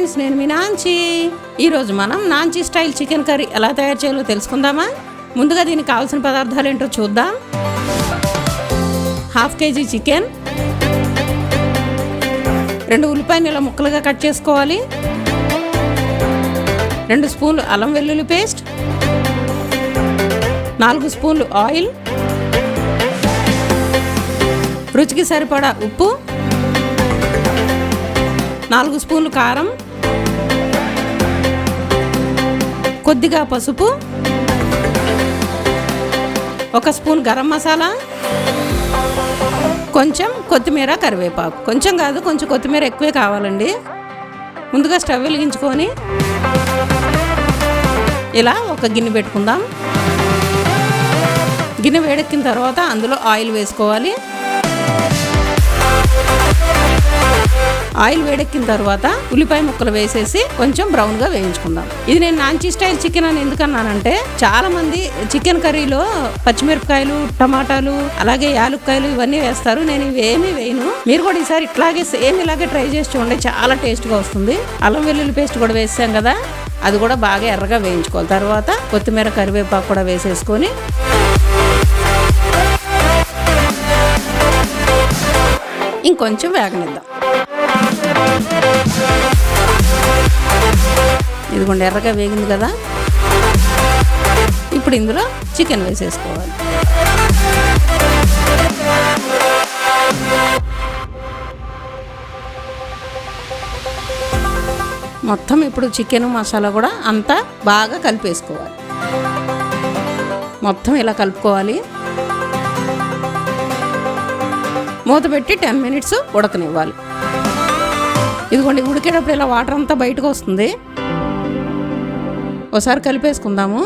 Friends, నేను మీ నాంచి. ఈరోజు మనం నాంచి స్టైల్ చికెన్ కర్రీ ఎలా తయారు చేయాలో తెలుసుకుందామా? ముందుగా దీనికి కావాల్సిన పదార్థాలు ఏంటో చూద్దాం. 1/2 kg చికెన్, 2 ఉల్లిపాయలు ఇలా ముక్కలుగా కట్ చేసుకోవాలి, 2 స్పూన్లు అల్లం వెల్లుల్లి పేస్ట్, 4 స్పూన్లు ఆయిల్, రుచికి సరిపడా ఉప్పు, 4 స్పూన్లు కారం, కొద్దిగా పసుపు, 1 స్పూన్ గరం మసాలా, కొంచెం కొత్తిమీర, కరివేపాకు. కొంచెం కాదు, కొంచెం కొత్తిమీర ఎక్కువే కావాలండి. ముందుగా స్టవ్ వెలిగించుకొని ఇలా ఒక గిన్నె పెట్టుకుందాం. గిన్నె వేడెక్కిన తర్వాత అందులో ఆయిల్ వేసుకోవాలి. ఆయిల్ వేడెక్కిన తర్వాత ఉల్లిపాయ ముక్కలు వేసేసి కొంచెం బ్రౌన్గా వేయించుకుందాం. ఇది నేను నాంచి స్టైల్ చికెన్ అని ఎందుకన్నానంటే, చాలా మంది చికెన్ కర్రీలో పచ్చిమిరపకాయలు, టమాటాలు, అలాగే యాలుక్కాయలు ఇవన్నీ వేస్తారు. నేను ఇవేమీ వేయను. మీరు కూడా ఈసారి ఇట్లాగే సేమ్ ఇలాగే ట్రై చేసి చూడండి, చాలా టేస్ట్గా వస్తుంది. అల్లం వెల్లుల్లి పేస్ట్ కూడా వేసాం కదా, అది కూడా బాగా ఎర్రగా వేయించుకోవాలి. తర్వాత కొత్తిమీర, కరివేపాకు కూడా వేసేసుకొని ఇంకొంచెం వేగనిద్దాం. ఇదిగోండి, ఎర్రగా వేగింది కదా. ఇప్పుడు ఇందులో చికెన్ వేసేసుకోవాలి. మొత్తం ఇప్పుడు చికెన్ మసాలా కూడా అంతా బాగా కలిపేసుకోవాలి. మొత్తం ఇలా కలుపుకోవాలి. మూత పెట్టి 10 minutes ఉడకనివ్వాలి. ఇదిగోండి, ఉడికేటప్పుడు ఇలా వాటర్ అంతా బయటకు వస్తుంది. ఒకసారి కలిపేసుకుందాము.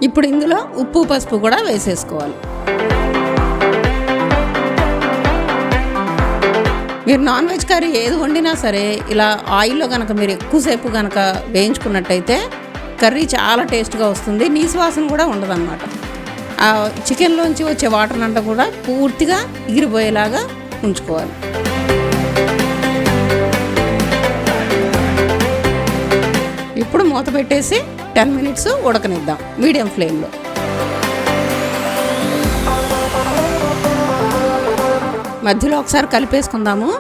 ఇప్పుడు ఇందులో ఉప్పు, పసుపు కూడా వేసేసుకోవాలి. మీరు నాన్ వెజ్ కర్రీ ఏది వండినా సరే ఇలా ఆయిల్లో కనుక మీరు ఎక్కువసేపు కనుక వేయించుకున్నట్టయితే కర్రీ చాలా టేస్ట్గా వస్తుంది. నీసు వాసన కూడా ఉండదన్నమాట. ఆ చికెన్లోంచి వచ్చే వాటర్ అంతా కూడా పూర్తిగా ఎగిరిపోయేలాగా ఉంచుకోవాలి. ఇప్పుడు మూత పెట్టేసి 10 minutes ఉడకనిద్దాం మీడియం ఫ్లేమ్లో. మధ్యలో ఒకసారి కలిపేసుకుందాము.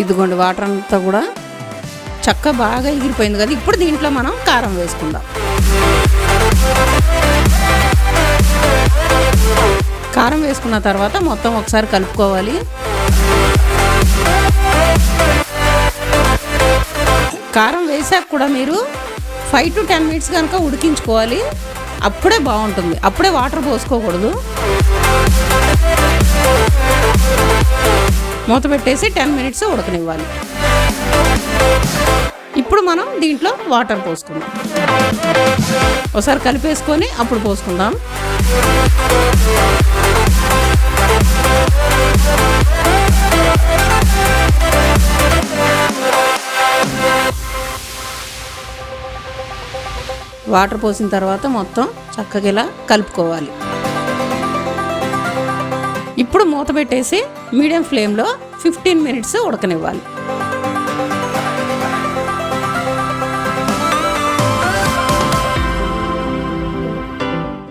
ఇదిగోండి, వాటర్ అంతా కూడా చక్కగా బాగా ఎగిరిపోయింది కదా. ఇప్పుడు దీంట్లో మనం కారం వేసుకుందాం. కారం వేసుకున్న తర్వాత మొత్తం ఒకసారి కలుపుకోవాలి. కారం వేసాక కూడా మీరు 5 to 10 minutes కనుక ఉడికించుకోవాలి. అప్పుడే బాగుంటుంది. అప్పుడే వాటర్ పోసుకోకూడదు. మూత పెట్టేసి 10 minutes ఉడకనివ్వాలి. ఇప్పుడు మనం దీంట్లో వాటర్ పోసుకుందాం. ఒకసారి కలిపేసుకొని అప్పుడు పోసుకుందాం. వాటర్ పోసిన తర్వాత మొత్తం చక్కగా ఇలా కలుపుకోవాలి. ఇప్పుడు మూత పెట్టేసి మీడియం ఫ్లేమ్లో 15 minutes ఉడకనివ్వాలి.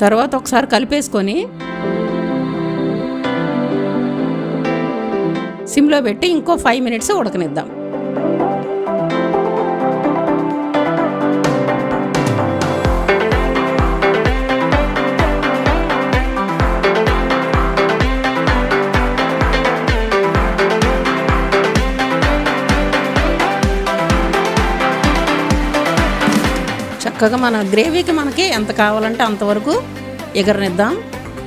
తర్వాత ఒకసారి కలిపేసుకొని సిమ్లో పెట్టి ఇంకో 5 minutes ఉడకనిద్దాం. చక్కగా మన గ్రేవీకి మనకి ఎంత కావాలంటే అంతవరకు ఎగరనిద్దాం.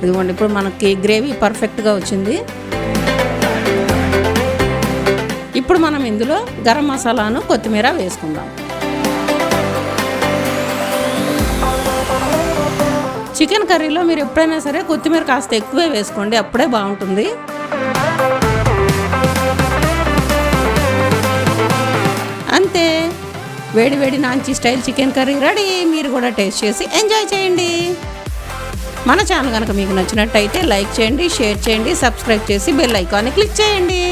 ఇదిగోండి, ఇప్పుడు మనకి గ్రేవీ పర్ఫెక్ట్గా వచ్చింది. ఇప్పుడు మనం ఇందులో గరం మసాలాను, కొత్తిమీర వేసుకుందాం. చికెన్ కర్రీలో మీరు ఎప్పుడైనా సరే కొత్తిమీర కాస్త ఎక్కువే వేసుకోండి, అప్పుడే బాగుంటుంది. అంతే, వేడి వేడి నాంచి స్టైల్ చికెన్ కర్రీ రెడీ. మీరు కూడా టేస్ట్ చేసి ఎంజాయ్ చేయండి. మన ఛానల్ కనుక మీకు నచ్చినట్టయితే లైక్ చేయండి, షేర్ చేయండి, సబ్స్క్రైబ్ చేసి బెల్ ఐకాన్ని క్లిక్ చేయండి.